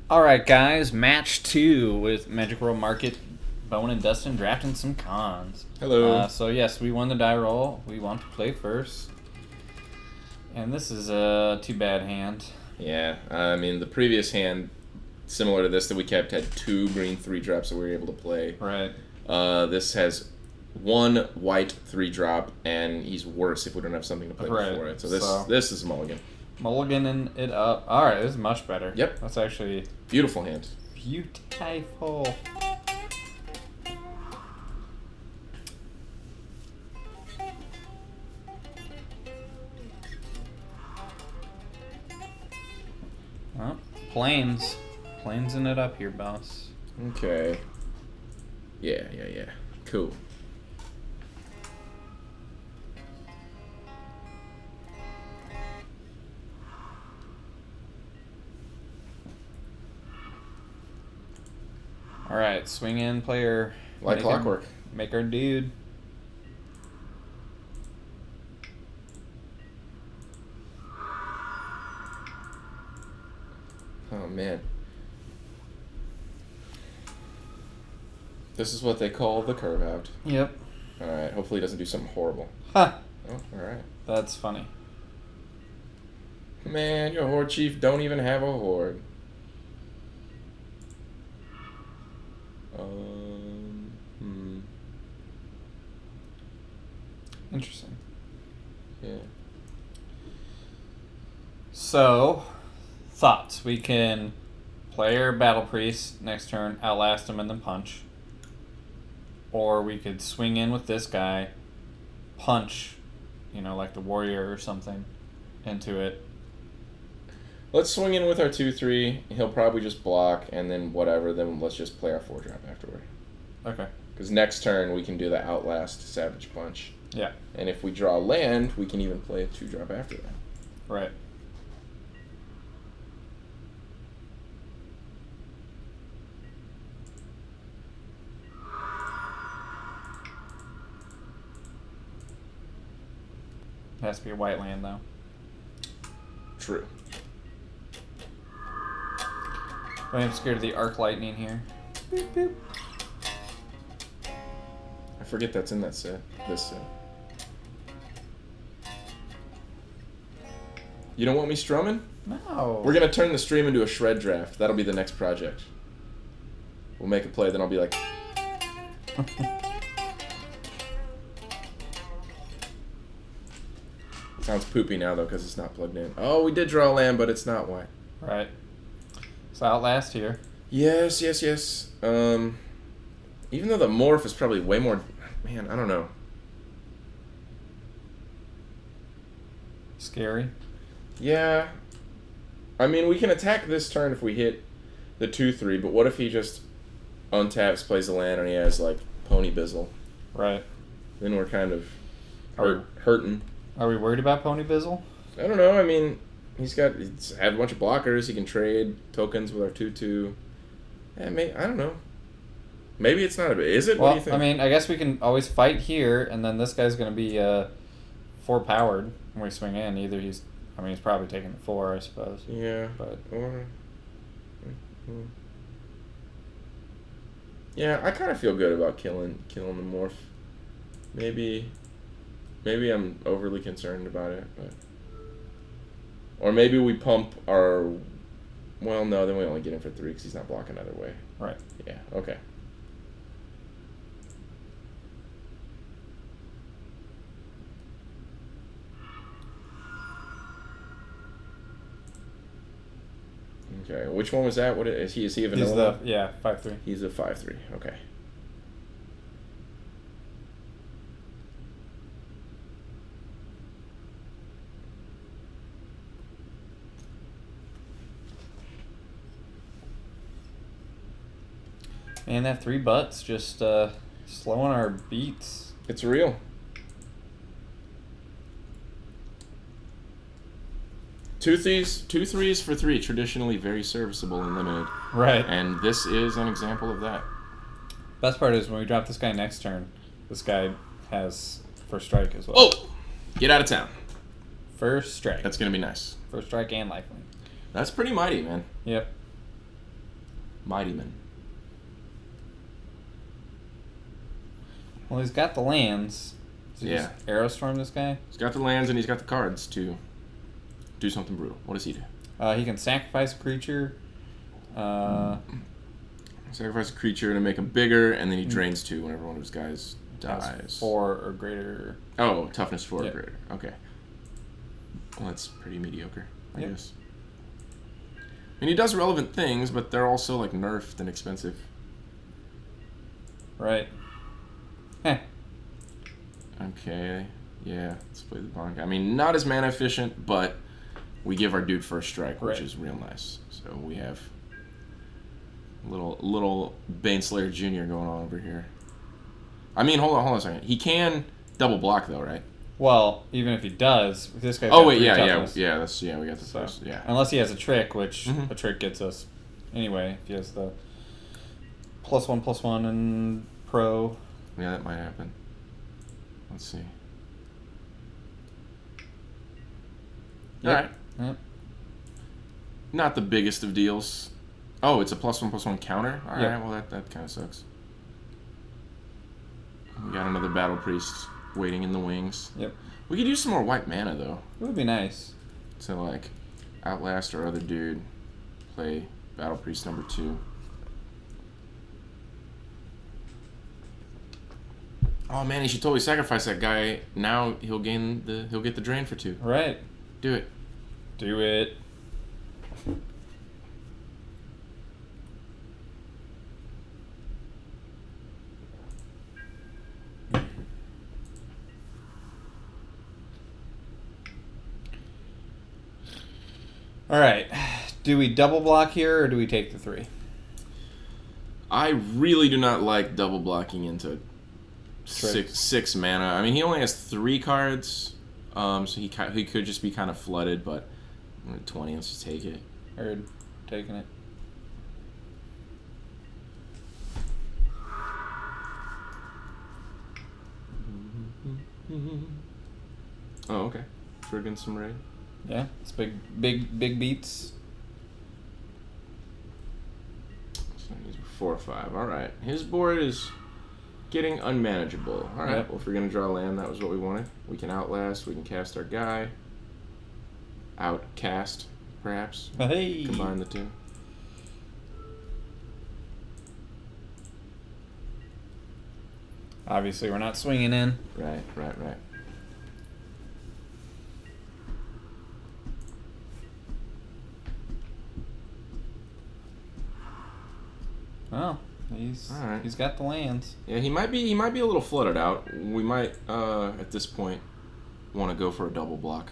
Alright, guys, match 2 with Magic World Market. Boen and Dustin drafting some Khans. Hello. So, yes, we won the die roll. We want to play first. And this is a too bad hand. Yeah, I mean, the previous hand, similar to this that we kept, had 2 green 3-drops that we were able to play. Right. This has 1 white 3-drop, and he's worse if we don't have something to play before it. So this is a mulligan. Mulliganing it up. Alright, this is much better. Yep. That's actually Beautiful hand. beautiful. Well, Planesing it up here, boss. Okay. Yeah. Cool. Alright, swing in, player. Like clockwork. Make our dude. Oh, man. This is what they call the curve out. Yep. Alright, hopefully he doesn't do something horrible. Ha! Oh, alright. That's funny. Man, your Horde Chief don't even have a Horde. Interesting. Yeah. So, thoughts. We can play our Battle Priest next turn, outlast him, and then punch. Or we could swing in with this guy, punch, like the warrior or something, into it. Let's swing in with our 2/3. He'll probably just block, and then whatever. Then let's just play our 4-drop afterward. Okay. Because next turn we can do the Outlast Savage Punch. Yeah. And if we draw land, we can even play a 2-drop after that. Right. It has to be a white land, though. True. I am scared of the arc lightning here. Boop, boop. I forget that's in that set. This set. You don't want me strumming? No. We're gonna turn the stream into a shred draft. That'll be the next project. We'll make a play, then I'll be like. Sounds poopy now though, because it's not plugged in. Oh, we did draw a land, but it's not white. Right. So outlast here. Yes. Even though the morph is probably way more. Man, I don't know. Scary. Yeah. I mean, we can attack this turn if we hit the 2/3, but what if he just untaps, plays a land, and he has, like, Pony Bizzle? Right. Then we're kind of hurting. Are we worried about Pony Bizzle? I don't know. I mean, he's had a bunch of blockers. He can trade tokens with our 2/2. I don't know. Maybe it's not a bit. Is it? Well, What do you think? I mean, I guess we can always fight here, and then this guy's going to be 4 powered when we swing in. Either he's probably taking the 4, I suppose. Yeah. But yeah, I kind of feel good about killing the morph. Maybe I'm overly concerned about it, but or maybe we pump our. Well, no, then we only get him for 3 because he's not blocking either way. right. Yeah. Okay. Okay. Which one was that? What is he? Is he a vanilla? He's 5/3. He's a 5/3. Okay. Man, that 3 butts just slowing our beats. It's real. Two threes for 3, traditionally very serviceable in limited. Right. And this is an example of that. Best part is when we drop this guy next turn, this guy has first strike as well. Oh! Get out of town. First strike. That's going to be nice. First strike and lifelink. That's pretty mighty, man. Yep. Mighty Man. Well, he's got the lands. So Yeah. just Aerostorm this guy? He's got the lands and he's got the cards to do something brutal. What does he do? He can sacrifice a creature. Sacrifice a creature to make him bigger, and then he drains 2 whenever one of his guys dies. 4 or greater. Oh, toughness 4 Yep. or greater. Okay. Well, that's pretty mediocre, I guess. I mean, he does relevant things, but they're also, like, nerfed and expensive. Right. Heh. Okay. Yeah, let's play the Bonk. I mean, not as mana efficient, but we give our dude first strike, which Right. is real nice. So we have little Baneslayer Jr. going on over here. I mean, hold on a second. He can double block though, right? Well, even if he does, this guy's Oh got wait, 3 yeah, toughness. we got the So, first, yeah. unless he has a trick, which Mhm. a trick gets us anyway. If he has the +1/+1 and pro. Yeah, that might happen. Let's see. Yep. All right. Yep. Not the biggest of deals. Oh, it's a +1/+1 counter? All Yep. right, well, that kind of sucks. We got another Battle Priest waiting in the wings. Yep. We could use some more white mana, though. It would be nice. To, like, outlast our other dude. Play Battle Priest number 2. Oh, man, he should totally sacrifice that guy. Now he'll get the drain for 2. Right. Do it. Do it. All right. Do we double block here or do we take the 3? I really do not like double blocking into six mana. I mean, he only has 3 cards, so he could just be kind of flooded. But 20, let's just take it. Heard. Taking it. Oh, okay. Friggin' some raid. Yeah, it's big beats. So he's 4 or 5. All right, his board is getting unmanageable. All right. Yep. Well, if we're gonna draw land, that was what we wanted. We can outlast. We can cast our guy. Outcast, perhaps. Hey. Combine the 2. Obviously, we're not swinging in. Right. Oh, he's All right. he's got the lands. Yeah, he might be a little flooded out. We might at this point want to go for a double block.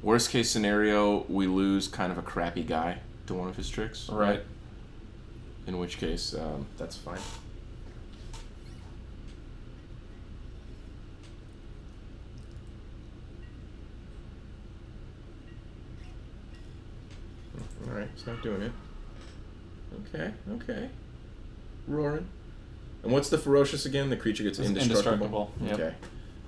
Worst case scenario, we lose kind of a crappy guy to one of his tricks. Right. In which case, that's fine. Alright, it's not doing it. Okay. Roaring. And what's the ferocious again? The creature gets It's indestructible? Yep. Okay.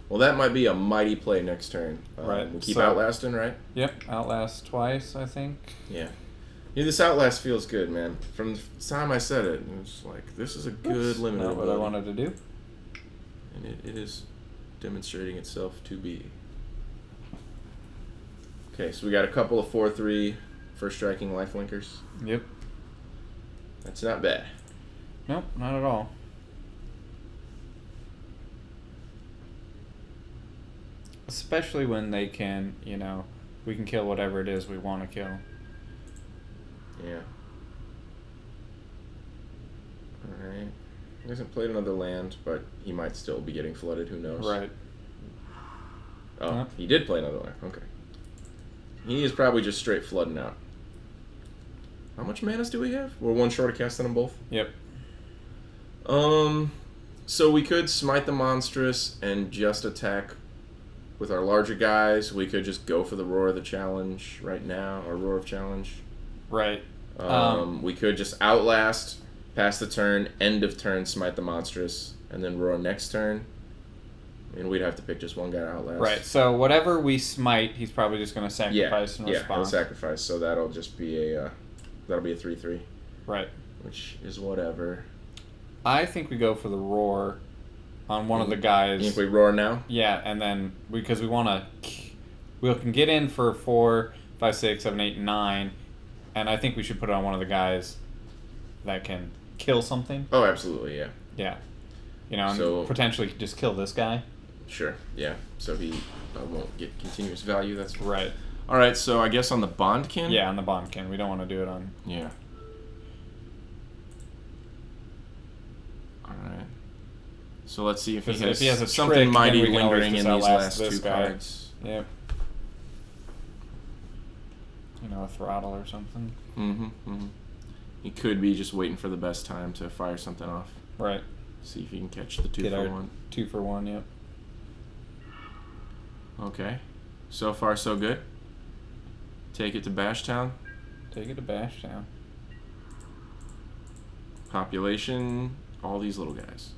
Well, that might be a mighty play next turn. Right, We keep so- outlasting, right? Yep, outlast twice, I think. Yeah. Yeah, this outlast feels good, man. From the time I said it, it was like, this is a good Oops, limit. not what I wanted to do. And it is demonstrating itself to be. Okay, so we got a couple of 4/3 first striking lifelinkers. Yep. That's not bad. Nope, not at all. Especially when they can, we can kill whatever it is we want to kill. Yeah. Alright. He hasn't played another land, but he might still be getting flooded, who knows? Right. Oh, Yep. he did play another land. Okay. He is probably just straight flooding out. How much manas do we have? We're 1 short of casting them both? Yep. So we could smite the monstrous and just attack with our larger guys. We could just go for the Roar of the Challenge right now, or Roar of Challenge. Right. We could just outlast, pass the turn, end of turn, smite the monstrous, and then roar next turn. and we'd have to pick just one guy to outlast. Right. So whatever we smite, he's probably just going to sacrifice and Yeah, respond. he'll sacrifice. So that'll just be a 3/3. Right. Which is whatever. I think we go for the roar on one of the guys. You think we roar now? Yeah, and then because we want to, we can get in for 4, 5, 6, 7, 8, 9, and I think we should put it on one of the guys that can kill something. Oh, absolutely, yeah. Yeah. And potentially just kill this guy. Sure, yeah. So he won't get continuous value. That's right. All right, so I guess on the Bondkin? Yeah, on the Bondkin. We don't want to do it on... Yeah. All right. So let's see if he has a something trick, mighty then we can lingering in these last two guy. cards. Yep. A throttle or something. He could be just waiting for the best time to fire something off. Right. See if he can catch the 2-for-1. 2-for-1, yep. Okay. So far, so good. Take it to Bashtown. Take it to Bashtown. Population, all these little guys.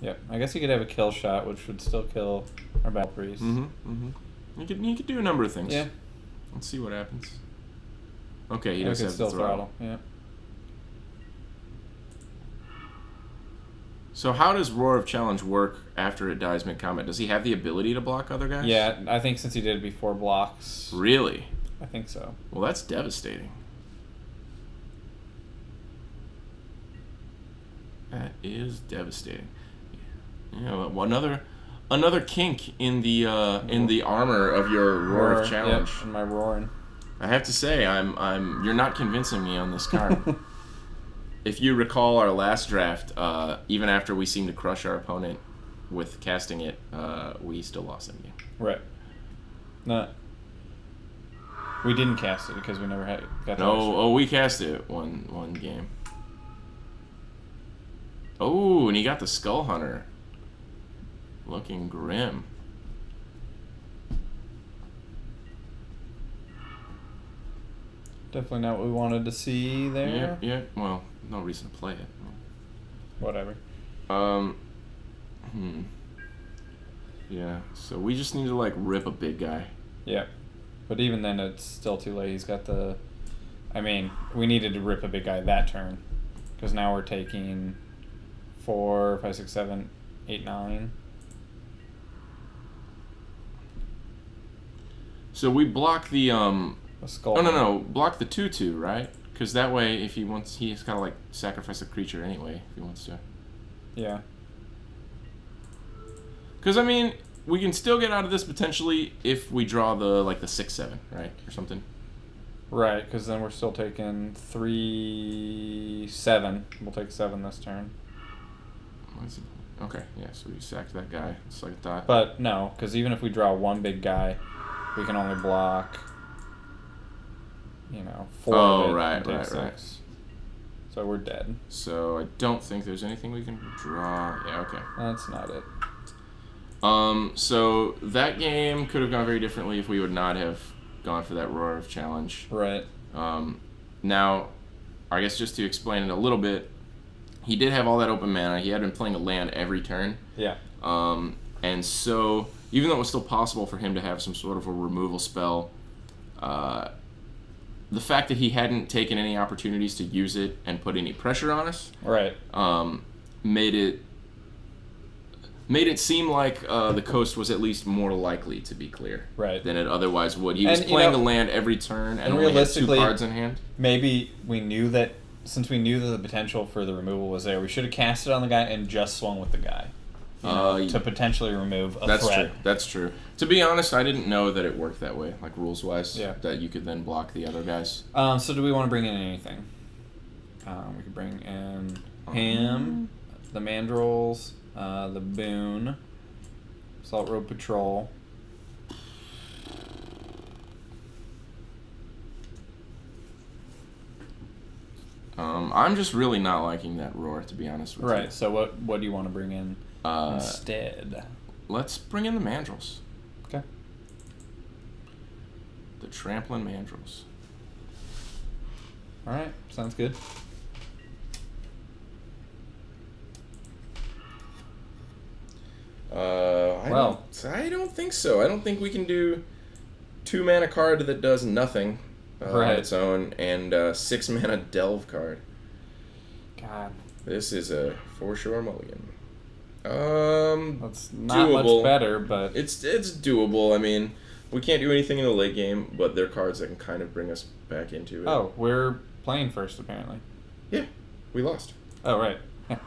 Yep. I guess he could have a kill shot, which would still kill our battle priest. He could do a number of things. Yeah. Let's see what happens. Okay, he does have still the throttle. Yeah. So how does Roar of Challenge work after it dies mid-combat? Does he have the ability to block other guys? Yeah, I think since he did it before blocks. Really? I think so. Well, that's devastating. That is devastating. Another kink in the armor of your Roar of Challenge. Yep, in my roaring. I have to say, you're not convincing me on this card. If you recall our last draft, even after we seemed to crush our opponent with casting it, we still lost that game. Right. No. We didn't cast it because we never got. No, we cast it one game. Oh, and he got the Skull Hunter. Looking grim. Definitely not what we wanted to see there. Yeah. Well, no reason to play it. Whatever. Yeah. So we just need to rip a big guy. Yeah. But even then, it's still too late. He's got the. I mean, we needed to rip a big guy that turn, because now we're taking 4, 5, 6, 7, 8, 9. So we block the skull. Oh no! Block the 2/2, right? Because that way, if he wants, he's gotta sacrifice a creature anyway if he wants to. Yeah. Because I mean, we can still get out of this potentially if we draw the 6/7, right, or something. Right, because then we're still taking 3, 7. We'll take 7 this turn. Okay, yeah. So we sacked that guy. It's like that. But no, because even if we draw one big guy, we can only block. 4 of it and take 6. So we're dead. So I don't think there's anything we can draw. Yeah, okay. That's not it. So that game could have gone very differently if we would not have gone for that Roar of Challenge. Right. Now, I guess just to explain it a little bit, he did have all that open mana. He had been playing a land every turn. Yeah. And so, even though it was still possible for him to have some sort of a removal spell, the fact that he hadn't taken any opportunities to use it and put any pressure on us, right, made it seem like the coast was at least more likely to be clear, right, than it otherwise would. He was playing a land every turn and only had 2 cards in hand. Maybe we knew that, since we knew that the potential for the removal was there, we should have cast it on the guy and just swung with the guy. To potentially remove a threat. That's true. To be honest, I didn't know that it worked that way, rules-wise, yeah, that you could then block the other guys. So do we want to bring in anything? We could bring in him, the Mandrills, the Boon, Salt Road Patrol. I'm just really not liking that Roar, to be honest with you. Right, so what do you want to bring in instead? Let's bring in the Mandrills. Okay. The Trampling Mandrills. Alright, sounds good. I well, I don't think so. I don't think we can do 2-mana card that does nothing on its own and 6-mana delve card. God. This is a for sure mulligan. That's not doable. much better, but It's doable. I mean, we can't do anything in the late game, but they're cards that can kind of bring us back into it. Oh, we're playing first apparently. Yeah, we lost. Oh, right. Yeah.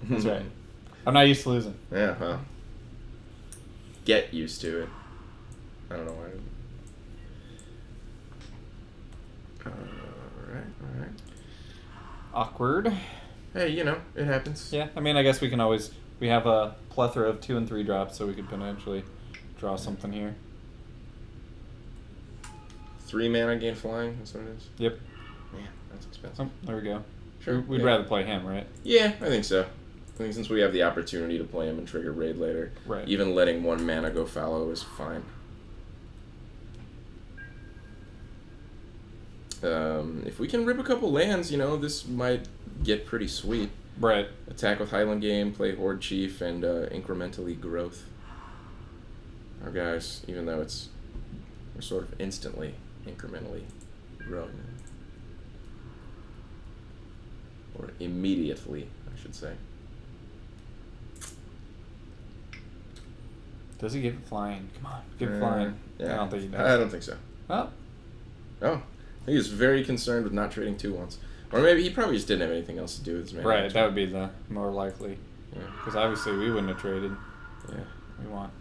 That's right. I'm not used to losing. Yeah, huh? Get used to it. I don't know why. Alright. Awkward. Hey, you know, it happens. Yeah, I mean, I guess we can always... We have a plethora of 2 and 3 drops, so we could potentially draw something here. 3 mana gain flying, that's what it is? Yep. Man, that's expensive. Oh, there we go. Sure. We'd rather play him, right? Yeah, I think so. I think since we have the opportunity to play him and trigger raid later, Right. even letting 1 mana go fallow is fine. If we can rip a couple lands, you know, this might get pretty sweet. Right. Attack with Highland Game, play Horde Chief, and incrementally growth. Our guys, even though we're sort of instantly, incrementally growing. Or immediately, I should say. Does he give it flying? Come on, give it flying. Yeah. I don't think he does. I don't think so. Oh. Oh. He was very concerned with not trading 2/1s. Or maybe he probably just didn't have anything else to do with his mana. Right, that would be the more likely. Yeah. Because obviously we wouldn't have traded. Yeah. We want.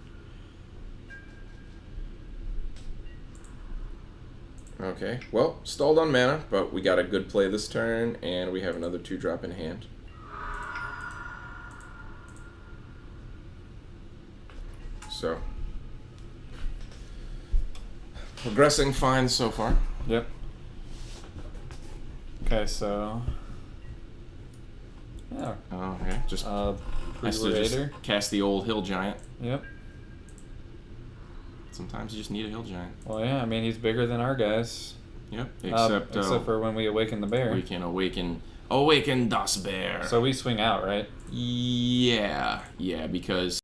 Okay. Well, stalled on mana, but we got a good play this turn, and we have another 2-drop in hand. So, progressing fine so far. Yep. Okay, so. Yeah. Oh, okay. Just has to just Pre-Raider. cast the old Hill Giant. Yep. Sometimes you just need a Hill Giant. Well, yeah, I mean, he's bigger than our guys. Yep. Except for when we awaken the bear. we can awaken Das Bear. So we swing out, right? Yeah, because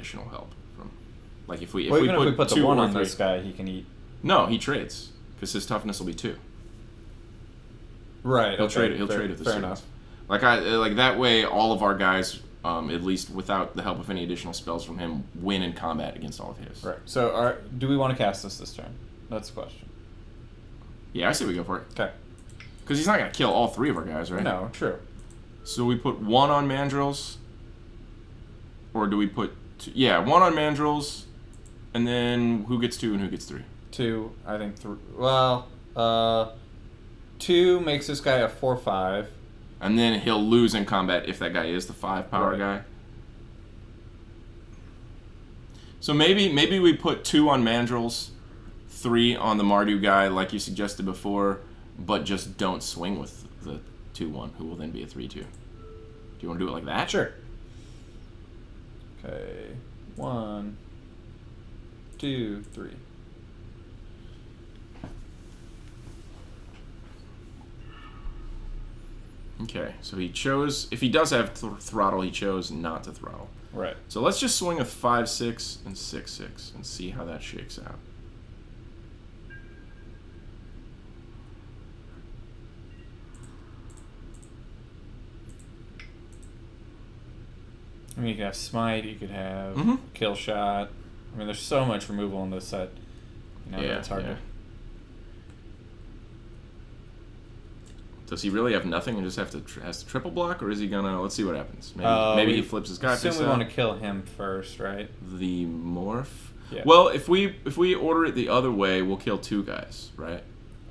additional help from, like if we Well, even if we put the 2 1 or on 3 this guy, he can eat. No, he trades because his toughness will be 2. Right. He'll trade. He'll trade with the fair 2. enough. Like that way, all of our guys, at least without the help of any additional spells from him, win in combat against all of his. Right. So, do we want to cast this turn? That's the question. Yeah, I say we go for it. Okay. Because he's not gonna kill all 3 of our guys, right? No, true. So we put 1 on Mandrills, or do we put 2? Yeah, 1 on Mandrills, and then who gets 2 and who gets 3? 2, I think 3. Well, 2 makes this guy a 4/5. And then he'll lose in combat if that guy is the 5 power Right. guy. So maybe we put 2 on Mandrills, 3 on the Mardu guy, like you suggested before, but just don't swing with the 2/1, who will then be a 3/2. Do you want to do it like that? Sure. Okay. 1, 2, 3. Okay, so he chose, if he does have throttle, he chose not to throttle. Right. So let's just swing a 5/6 and 6/6 and see how that shakes out. I mean, you could have smite, you could have Mhm. kill shot. I mean, there's so much removal in this set. You know, Yeah, it's hard yeah. to. Does he really have nothing and just has to triple block, or is he gonna? Let's see what happens. Maybe he flips his guy Assume face we out. want to kill him first, right? The morph. Yeah. Well, if we order it the other way, we'll kill 2 guys, right?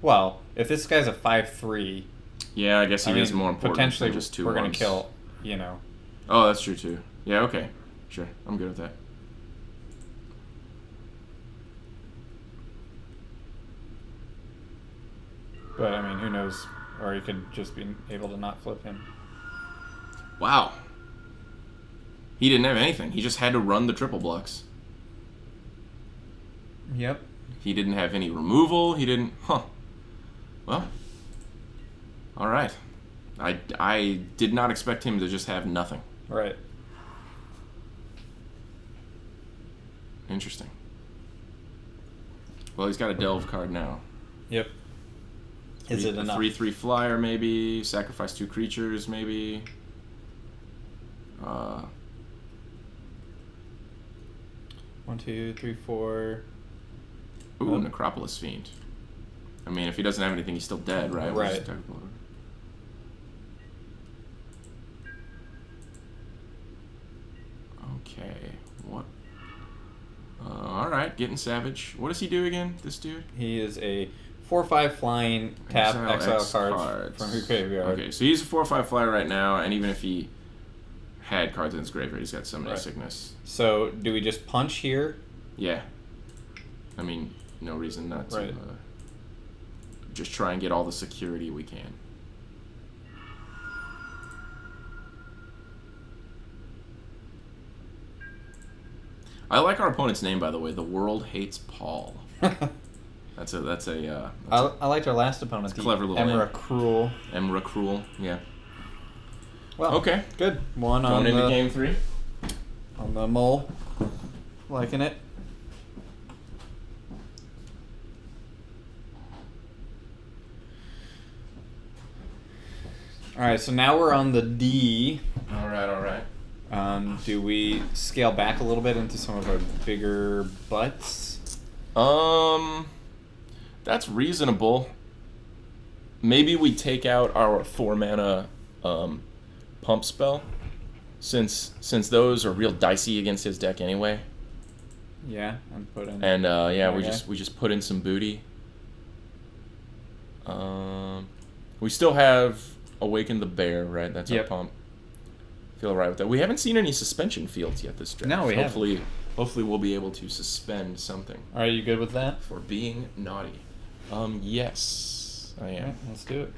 Well, if this guy's a 5/3, Yeah, I guess he I is mean, more important potentially than just 2 we're gonna ones. kill. You know. Oh, that's true too. Yeah, okay, sure, I'm good with that. But I mean, who knows? Or he could just be able to not flip him. Wow. He didn't have anything. He just had to run the triple blocks. Yep. He didn't have any removal. He didn't. Huh. Well. All right. I did not expect him to just have nothing. Right. Interesting. Well, he's got a delve card now. Yep. Is it enough? 3/3 flyer, maybe. Sacrifice 2 creatures, maybe. 1, 2, 3, 4. Ooh, Necropolis Fiend. I mean, if he doesn't have anything, he's still dead, right? We'll Right. just talk about it. Okay. What? All right, getting savage. What does he do again? This dude? He is a 4/5 flying tap exile X cards from your graveyard. Okay, so he's a 4/5 flyer right now, and even if he had cards in his graveyard, he's got Summoning Right. Sickness. So do we just punch here? Yeah. I mean, no reason not to. Right. Just try and get all the security we can. I like our opponent's name, by the way. The World Hates Paul. That's a I liked our last opponent, a clever little Emra name. Cruel. Emra Cruel. Yeah. Well, Okay. good. One on Going into the game 3. on the mole. Liking it. All right, so now we're on the D. All right. All right. Do we scale back a little bit into some of our bigger butts? That's reasonable. Maybe we take out our 4 mana pump spell, since those are real dicey against his deck anyway. Yeah, and put in. And yeah, we Okay. just put in some booty. We still have Awaken the Bear, right? That's Yep. our pump. Feel alright with that. We haven't seen any suspension fields yet this draft. No, we haven't. Hopefully we'll be able to suspend something Are you good with that? for being naughty. Yes, I Yeah, am. let's do it.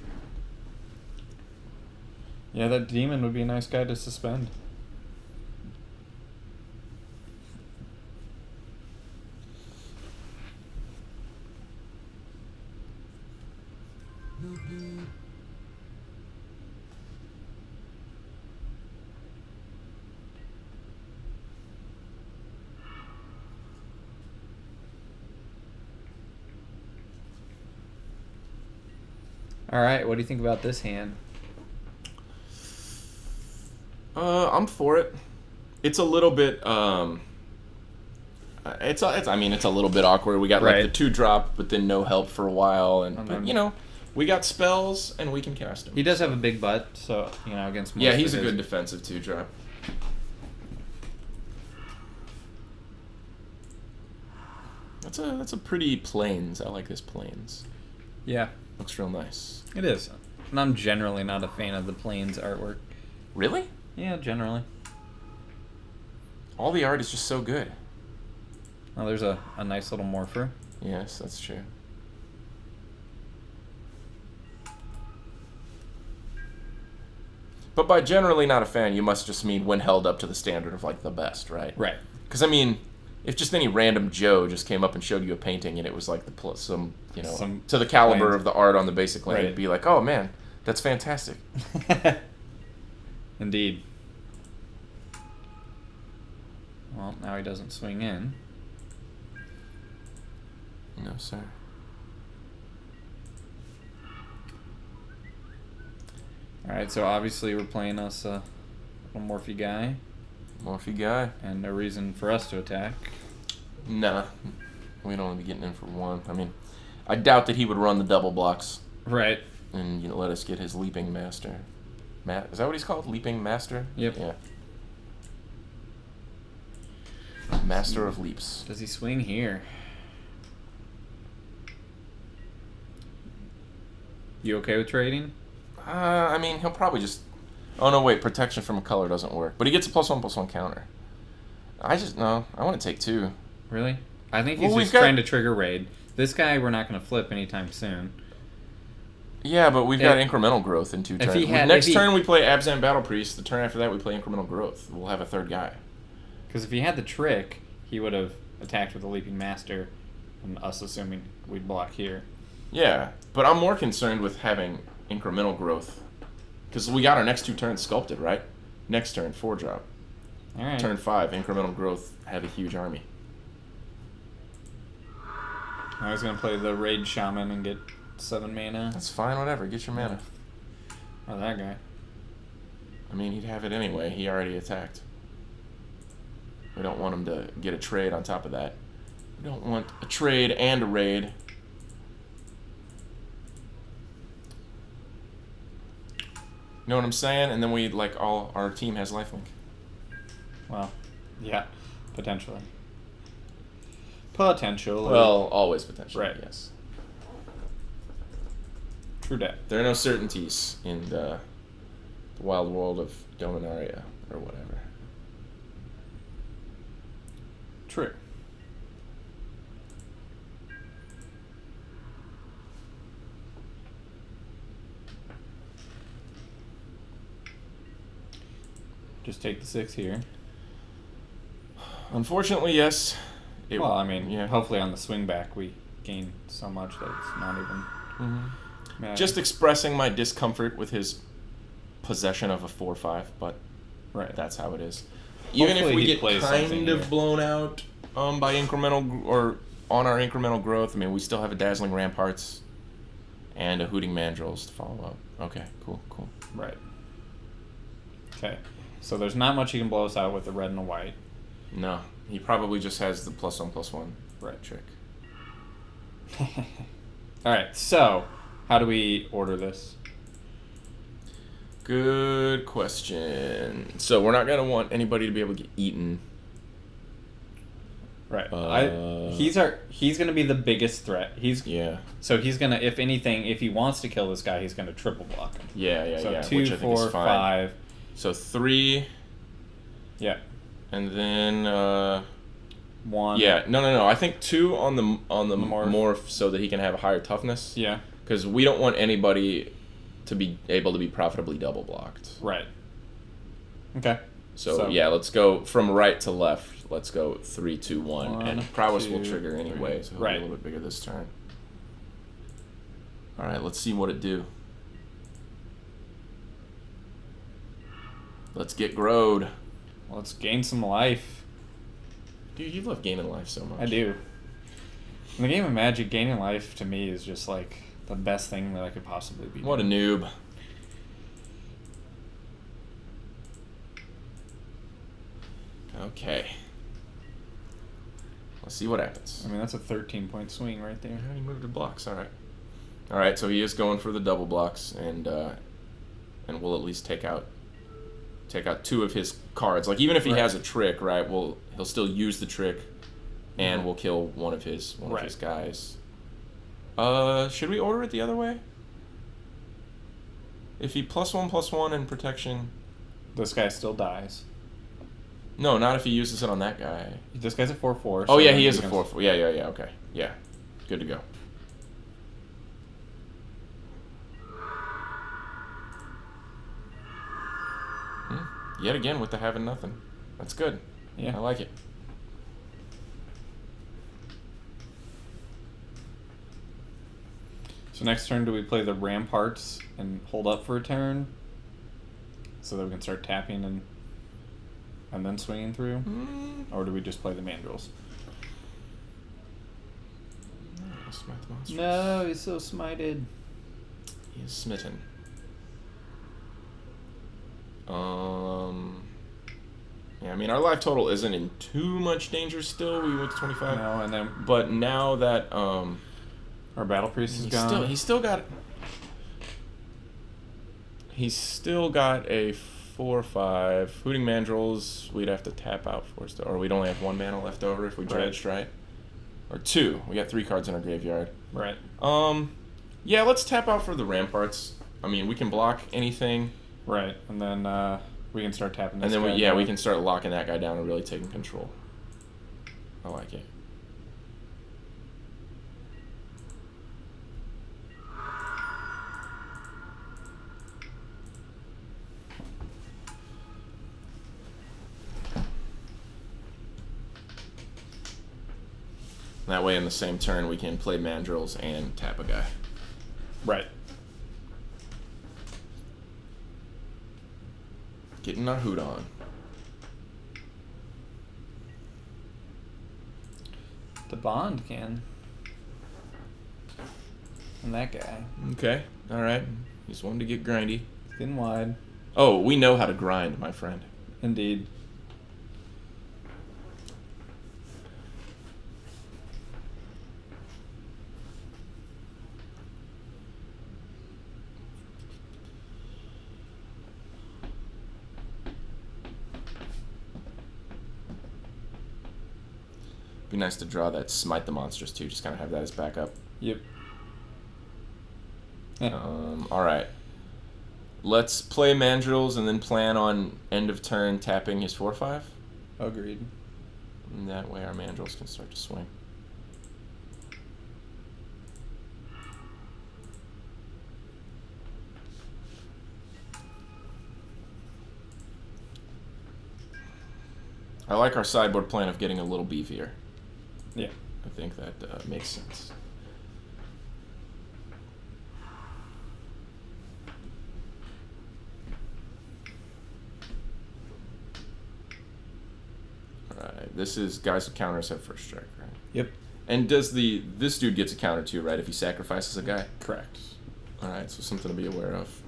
Yeah, that demon would be a nice guy to suspend. All right, what do you think about this hand? I'm for it. It's a little bit. It's a little bit awkward. We got like the 2-drop, but then no help for a while, but, we got spells and we can cast them. He does have a big butt, so against most he's a good defensive 2-drop. That's a pretty plains. I like this plains. Yeah, looks real nice. It is, and I'm generally not a fan of the plains artwork. Really? Yeah, generally. All the art is just so good. Oh, there's a nice little morpher. Yes, that's true. But by generally not a fan, you must just mean when held up to the standard of like the best, right? Right. Because I mean, if just any random Joe just came up and showed you a painting and it was like some to the caliber planes. of the art on the basic lane, Right. it'd be like, oh man, that's fantastic. Indeed. Well, now he doesn't swing in. No, sir. Alright, so obviously we're playing us a little Morphe guy. Morphe guy. And no reason for us to attack. Nah. We'd only be getting in for one. I mean, I doubt that he would run the double blocks. Right. And let us get his leaping master. Is that what he's called? Leaping master? Yep. Yeah. Master of leaps. Does he swing here? You okay with trading? I mean, he'll probably just... Oh, no, wait. Protection from a color doesn't work. But he gets a +1/+1 counter. No. I want to take 2. Really? I think he's just trying to trigger raid. This guy we're not going to flip anytime soon. Yeah, but we've got incremental growth in 2 turns. Next turn we play Abzan Battle Priest. The turn after that we play incremental growth. We'll have a 3rd guy. Because if he had the trick, he would have attacked with the Leaping Master, and us assuming we'd block here. Yeah, but I'm more concerned with having incremental growth. Because we got our next 2 turns sculpted, right? Next turn, 4-drop. All right. Turn 5, incremental growth, have a huge army. I was going to play the Raid Shaman and get 7 mana. That's fine, whatever. Get your mana. Oh, that guy. I mean, he'd have it anyway. He already attacked. We don't want him to get a trade on top of that. We don't want a trade and a raid. You know what I'm saying? And then we, all our team has lifelink. Well, yeah, potentially. Potentially. Well, always potentially, right. Yes. True that. There are no certainties in the wild world of Dominaria, or whatever. True. Just take the 6 here. Unfortunately, yes. Well, I mean, hopefully on the swing back we gain so much that it's not even... Just expressing my discomfort with his possession of a 4/5, but that's how it is. Even if we get kind of blown out by incremental or on our incremental growth, I mean, we still have a Dazzling Ramparts and a Hooting Mandrills to follow up. Okay, cool. Right. Okay. So there's not much he can blow us out with the red and the white. No, he probably just has the +1/+1 red trick. All right. So, how do we order this? Good question. So we're not gonna want anybody to be able to get eaten. Right. He's gonna be the biggest threat. So he's gonna, if anything, if he wants to kill this guy, he's gonna triple block him. Yeah. So 2, which I think 4, is fine. 5. So 3. Yeah. And then 1. Yeah. No. I think 2 on the morph so that he can have a higher toughness. Yeah. Because we don't want anybody to be able to be profitably double blocked. Right. Okay. So yeah, let's go from right to left. Let's go 3, 2, 1, and prowess will trigger anyway, so he'll be a little bit bigger this turn. All right, let's see what it do. Let's get growed. Let's gain some life. Dude, you love gaining life so much. I do. In the game of Magic, gaining life to me is just like the best thing that I could possibly be What a doing. noob. Okay. Let's see what happens. I mean, that's a 13-point swing right there. He moved to blocks. All right. All right. So he is going for the double blocks, and we'll at least take out 2 of his cards. Like even if he has a trick, right? He'll still use the trick, and we'll kill one of his guys. Should we order it the other way? If he +1/+1 and protection, this guy still dies. No, not if he uses it on that guy. This guy's a 4/4. Oh yeah, he is a 4/4. Yeah. Okay. Yeah, good to go. Yet again with the having nothing. That's good. Yeah, I like it. So next turn, do we play the ramparts and hold up for a turn, so that we can start tapping and then swinging through, or do we just play the mandrills? Smite the monsters. No, he's so smited. He is smitten. Yeah, I mean our life total isn't in too much danger still. We went to 25. No, and then But now that our battle priest is gone. He's still got a 4/5. Hooting mandrills, we'd have to tap out for us, or we'd only have 1 mana left over if we dredged, right? Or 2. We got 3 cards in our graveyard. Right. Yeah, let's tap out for the ramparts. I mean, we can block anything. Right, and then we can start tapping this And then guy we can start locking that guy down and really taking control. I like it. That way, in the same turn, we can play mandrills and tap a guy. Right. Getting our hoot on. The bond can. And that guy. Okay, all right. He's one to get grindy. He's getting wide. Oh, we know how to grind, my friend. Indeed. Be nice to draw that smite the monsters too. Just kind of have that as backup. Yep. Yeah. All right. Let's play mandrills and then plan on end of turn tapping his 4/5. Agreed. And that way our mandrills can start to swing. I like our sideboard plan of getting a little beefier. Yeah. I think that makes sense. Alright, this is guys with counters have first strike, right? Yep. And does this dude gets a counter too, right? If he sacrifices a guy? Correct. Alright, so something to be aware of.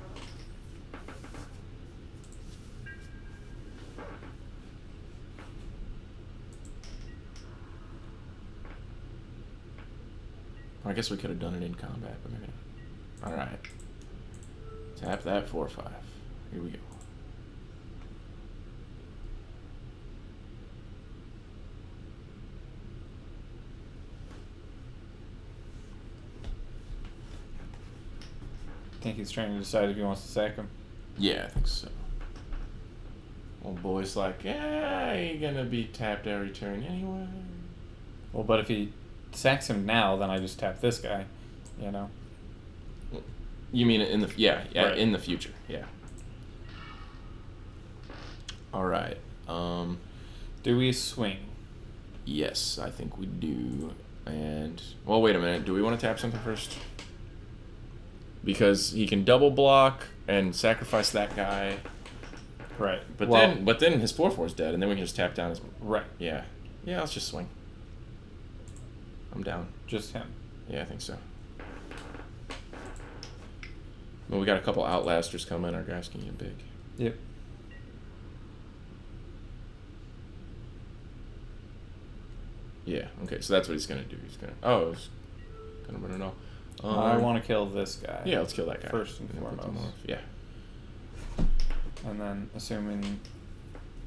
I guess we could have done it in combat, but maybe not. Alright. Tap that 4/5. Here we go. I think he's trying to decide if he wants to sack him. Yeah, I think so. Old boy's like, yeah, ain't gonna be tapped every turn anyway. Well, but if he sacks him now, then I just tap this guy, you know? You mean in the Right. in the future, yeah. All right. Do we swing? Yes, I think we do. And well, wait a minute. Do we want to tap something first? Because he can double block and sacrifice that guy. Right. But well, then his 4/4 is dead, and then we can just tap down his. Right. Yeah. Yeah. Let's just swing. I'm down. Just him. Yeah, I think so. Well, we got a couple Outlasters coming. Our guys can get big. Yep. Yeah, okay, so that's what he's going to do. He's going to... Oh, he's going to run it all. I want to kill this guy. Yeah, let's kill that guy. First and foremost. Yeah. And then, assuming...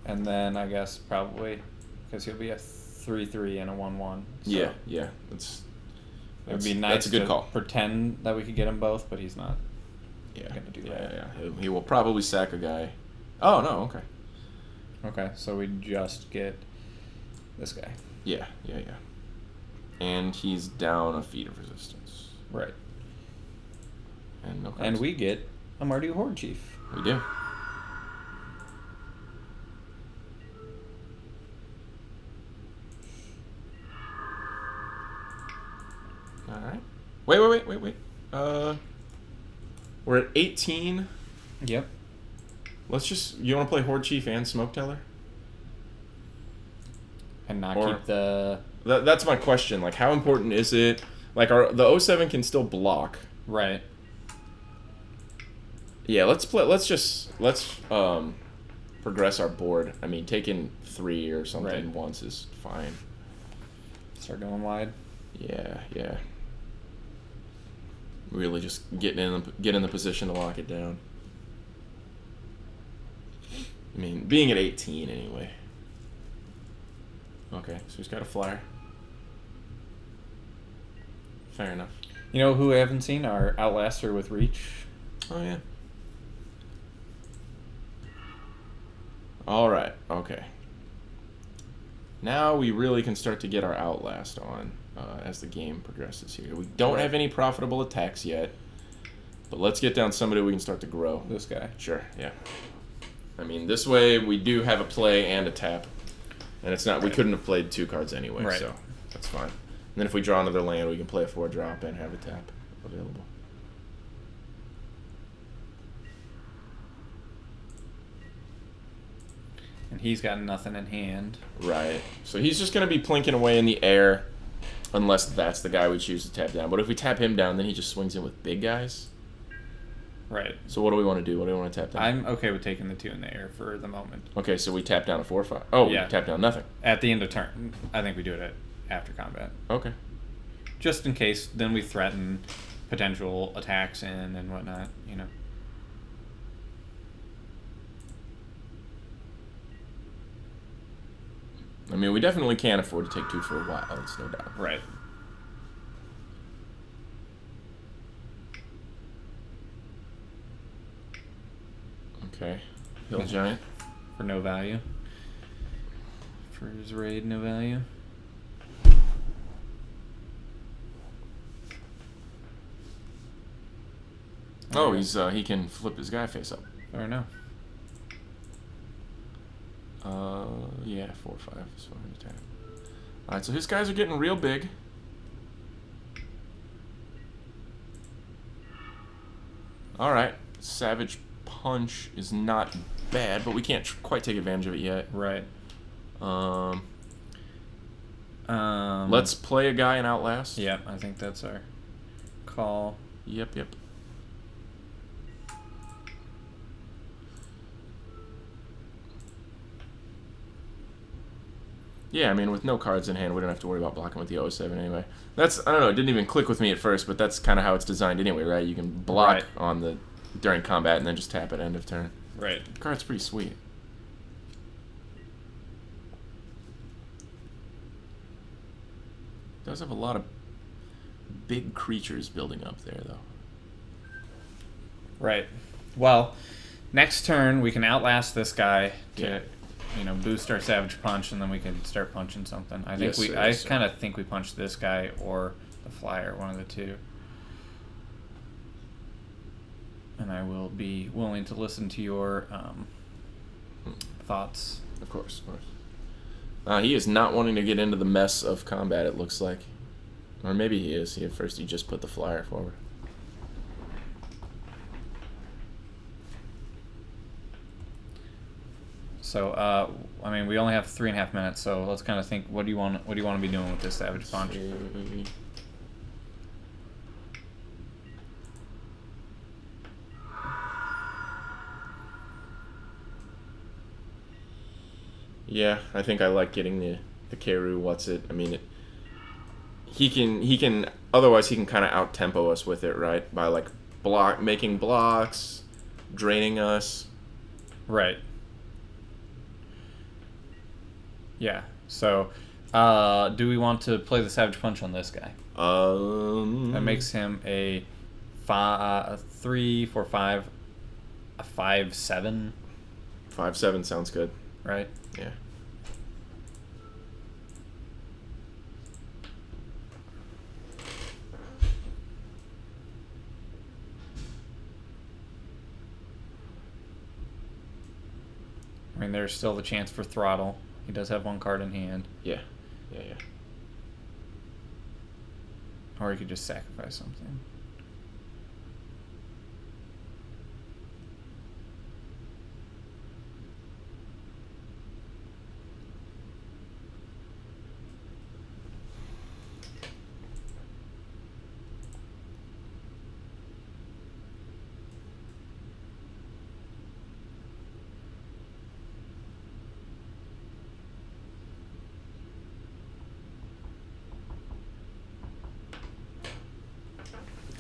And then, I guess, probably... Because he'll be a 3/3 and a 1/1. So Yeah. It would be nice that's a good to call. pretend that we could get them both, but he's not Yeah. going to do that. Yeah. He will probably sack a guy. Oh, no, okay. Okay, so we just get this guy. Yeah. And he's down a feat of resistance. Right. And no cards. And we get a Mardu Horde Chief. We do. Alright. Wait. We're at 18. Yep. Let's just... You want to play Horde Chief and Smoke Teller? And not Or- keep the... That's my question. Like, how important is it? Like, the 07 can still block. Right. Yeah, let's progress our board. I mean, taking 3 or something Right. once is fine. Start going wide. Yeah. Really just get in the position to lock it down. I mean, being at 18 anyway. Okay, so he's got a flyer. Fair enough. You know who we haven't seen? Our Outlaster with Reach. Oh, yeah. Alright, okay. Now we really can start to get our Outlast on as the game progresses here. We don't have any profitable attacks yet, but let's get down somebody we can start to grow. This guy. Sure, yeah. I mean, this way we do have a play and a tap, and it's not. We couldn't have played 2 cards anyway, Right. so that's fine. And then if we draw another land, we can play a 4-drop and have a tap available. And he's got nothing in hand. Right. So he's just going to be plinking away in the air unless that's the guy we choose to tap down. But if we tap him down, then he just swings in with big guys. Right. So what do we want to do? What do we want to tap down? I'm okay with taking the 2 in the air for the moment. Okay, so we tap down a 4/5. Oh, Yeah. we tap down nothing. At the end of turn. I think we do it after combat. Okay. Just in case, then we threaten potential attacks in and whatnot, you know. I mean, we definitely can't afford to take 2 for a while. It's no doubt. Right. Okay. Hill Giant. For no value. For his raid, no value. Oh, he can flip his guy face up. Or no. Yeah, 4/5 is fine to tap. Alright, so his guys are getting real big. Alright, Savage Punch is not bad, but we can't quite take advantage of it yet. Right. Let's play a guy in Outlast. Yeah, I think that's our call. Yep. Yeah, I mean, with no cards in hand, we don't have to worry about blocking with the 07 anyway. I don't know, it didn't even click with me at first, but that's kind of how it's designed anyway, right? You can block Right. during combat and then just tap at end of turn. Right. The card's pretty sweet. Does have a lot of big creatures building up there, though. Right. Well, next turn we can outlast this guy to, Yeah. boost our Savage Punch, and then we can start punching something. I think Yes, sir, I yes, sir. kind of think we punch this guy or the flyer, one of the two. And I will be willing to listen to your thoughts. Of course. He is not wanting to get into the mess of combat, it looks like. Or maybe he is. At first he just put the flyer forward. So, we only have 3.5 minutes, so let's kind of think. What do you want to be doing with this Savage Punch? Yeah, I think I like getting the Keru. What's it? I mean, he can. Otherwise, he can kind of out tempo us with it, right? By like making blocks, draining us. Right. Yeah. So, do we want to play the Savage Punch on this guy? That makes him a 3, 4, 5, a 5, 7. 5, 7 sounds good. Right. Yeah. I mean, there's still the chance for throttle. He does have one card in hand. Yeah. Or he could just sacrifice something.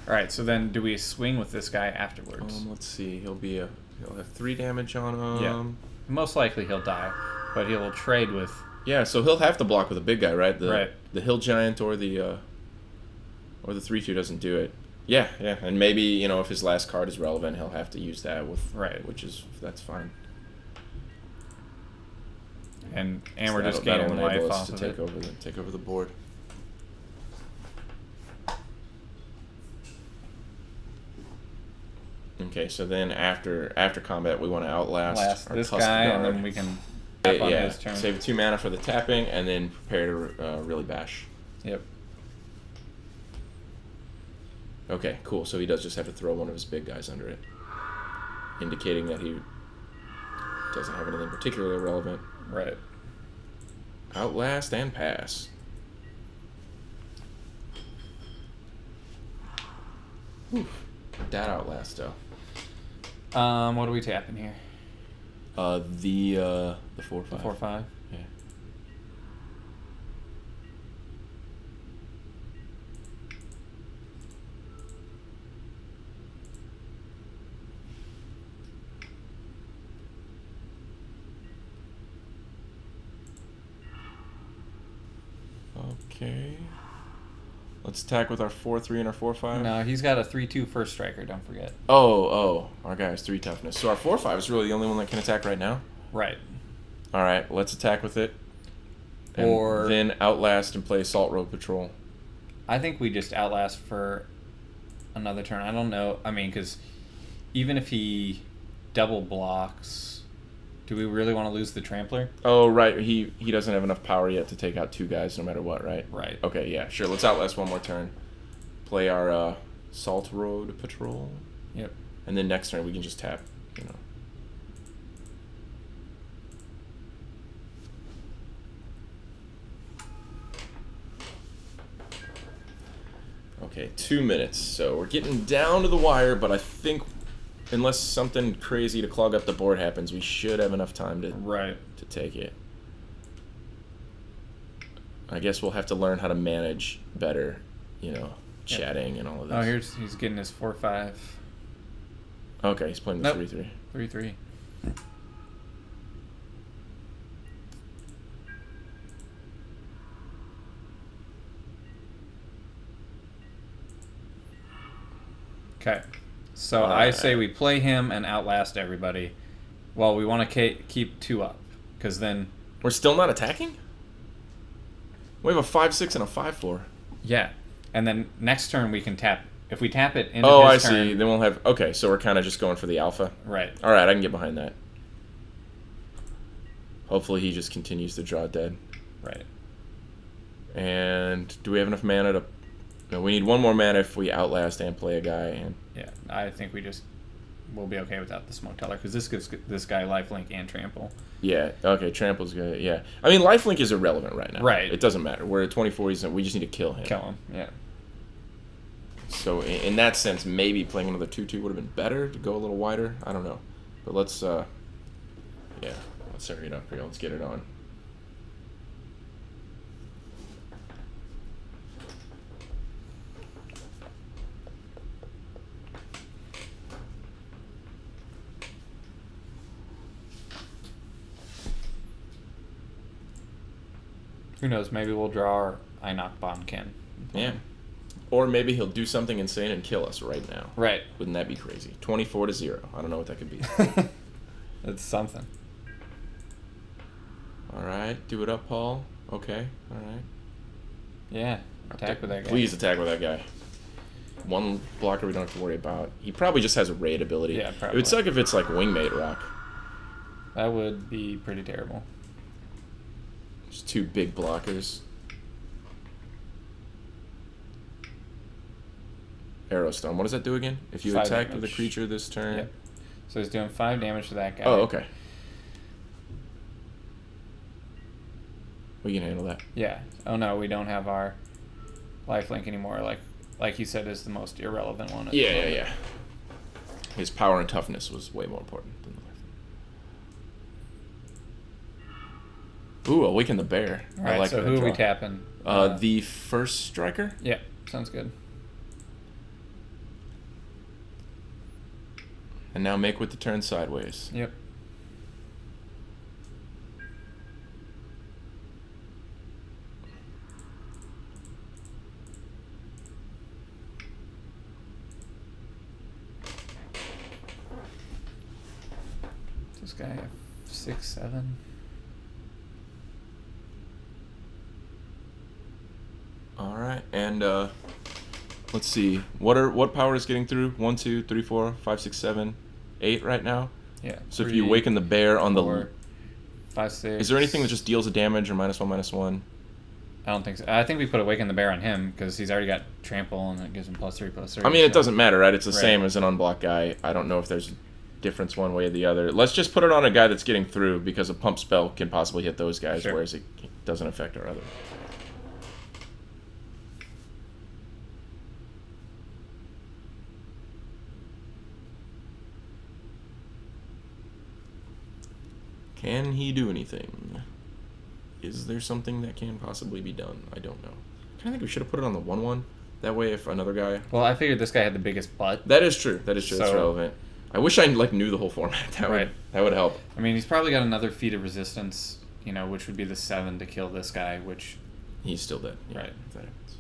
All right, so then do we swing with this guy afterwards? Let's see. He'll have 3 damage on him. Yeah. Most likely he'll die, but he will trade with. Yeah, so he'll have to block with a big guy, right? Right. The Hill Giant or the 3/2 doesn't do it. Yeah, and maybe if his last card is relevant, he'll have to use that with that's fine. And we're just gaining life off to of take over the board. Okay, so then after combat, we want to outlast this Tusk guy, Guard. and then we can tap on his turn. Save 2 mana for the tapping, and then prepare to really bash. Yep. Okay, cool. So he does just have to throw one of his big guys under it, indicating that he doesn't have anything particularly relevant. Right. Outlast and pass. Whew. That outlast though. What are we tapping here? The 4/5. The 4/5. Yeah. Okay. Let's attack with our 4/3 and our 4/5. No, he's got a 3/2 first striker. Don't forget. Oh, our guy has 3 toughness. So our 4/5 is really the only one that can attack right now. Right. All right, let's attack with it. And Or then outlast and play Assault Road Patrol. I think we just outlast for another turn. I don't know. I mean, because even if he double blocks, do we really want to lose the Trampler? Oh, right. He doesn't have enough power yet to take out 2 guys no matter what, right? Right. Okay, yeah, sure. Let's outlast one more turn. Play our Salt Road Patrol. Yep. And then next turn we can just tap, Okay, 2 minutes. So we're getting down to the wire, but I think unless something crazy to clog up the board happens, we should have enough time to take it. I guess we'll have to learn how to manage better, chatting and all of this. Oh, he's getting his 4/5. Okay, he's playing the Nope. 3/3. 3/3. Okay, so I say we play him and outlast everybody. Well, we want to keep 2 up, because then... We're still not attacking? We have a 5/6 and a 5/4. Yeah, and then next turn we can tap. If we tap it into his turn... See. Then we'll have... Okay, so we're kind of just going for the alpha. Right. All right, I can get behind that. Hopefully he just continues to draw dead. Right. And do we have enough mana to... No, we need 1 more mana if we outlast and play a guy. And yeah, I think we'll be okay without the Smoke Teller, because this gives this guy lifelink and trample. Yeah, okay, trample's good. Yeah. I mean, lifelink is irrelevant right now. Right. It doesn't matter. We're at 24, we just need to kill him. Kill him, yeah. So in that sense, maybe playing another 2/2 would have been better to go a little wider. I don't know. But let's hurry it up here. Let's get it on. Who knows? Maybe we'll draw our Einok Bonkin. Yeah. Or maybe he'll do something insane and kill us right now. Right. Wouldn't that be crazy? 24-0. I don't know what that could be. It's something. All right. Do it up, Paul. Okay. All right. Yeah. Attack with that guy. Please attack with that guy. One blocker we don't have to worry about. He probably just has a raid ability. Yeah, probably. It would suck if it's like Wingmate Rock. That would be pretty terrible. Just 2 big blockers. Arrowstone. What does that do again? If you 5 attack damage. with a creature this turn. Yep. So he's doing 5 damage to that guy. Oh, okay. We can handle that. Yeah. Oh no, we don't have our lifelink anymore. Like you said, is the most irrelevant one. Yeah. His power and toughness was way more important than the lifelink. Ooh, Awaken the Bear. All right, I like so that who are we draw. tapping? The first striker? Yeah, sounds good. And now make with the turn sideways. Yep. This guy 6, 7. All right, and let's see. What power is getting through? 1, 2, 3, 4, 5, 6, 7, 8 right now. Yeah. So if you awaken the bear on 4, 5, 6. is there anything that just deals a damage or -1/-1? I don't think so. I think we put Awaken the Bear on him because he's already got Trample and it gives him +3/+3. I mean, it doesn't matter, right? It's the Right. same as an unblocked guy. I don't know if there's a difference one way or the other. Let's just put it on a guy that's getting through because a pump spell can possibly hit those guys, Sure. whereas it doesn't affect our other. Can he do anything? Is there something that can possibly be done? I don't know. I think we should have put it on the 1/1. That way, if another guy... Well, I figured this guy had the biggest butt. That is true. That is true. That's So- relevant. I wish I knew the whole format. Right. That would help. I mean, he's probably got another Feat of Resistance, which would be the 7 to kill this guy, which... He's still dead. Yeah, Right. if that happens.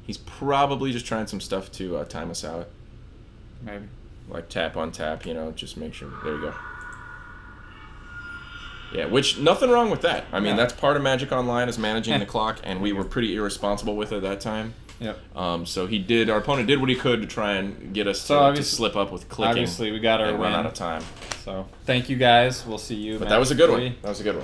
He's probably just trying some stuff to time us out. Maybe. Like tap on tap, just make sure. There you go. Yeah, which, nothing wrong with that. I mean, Yeah. that's part of Magic Online is managing the clock, and we were pretty irresponsible with it that time. Yep. So our opponent did what he could to try and get us So to obviously- slip up with clicking. Obviously, we got our and win. run out of time. So, thank you guys. We'll see you. But that was a good one. match 3. That was a good one.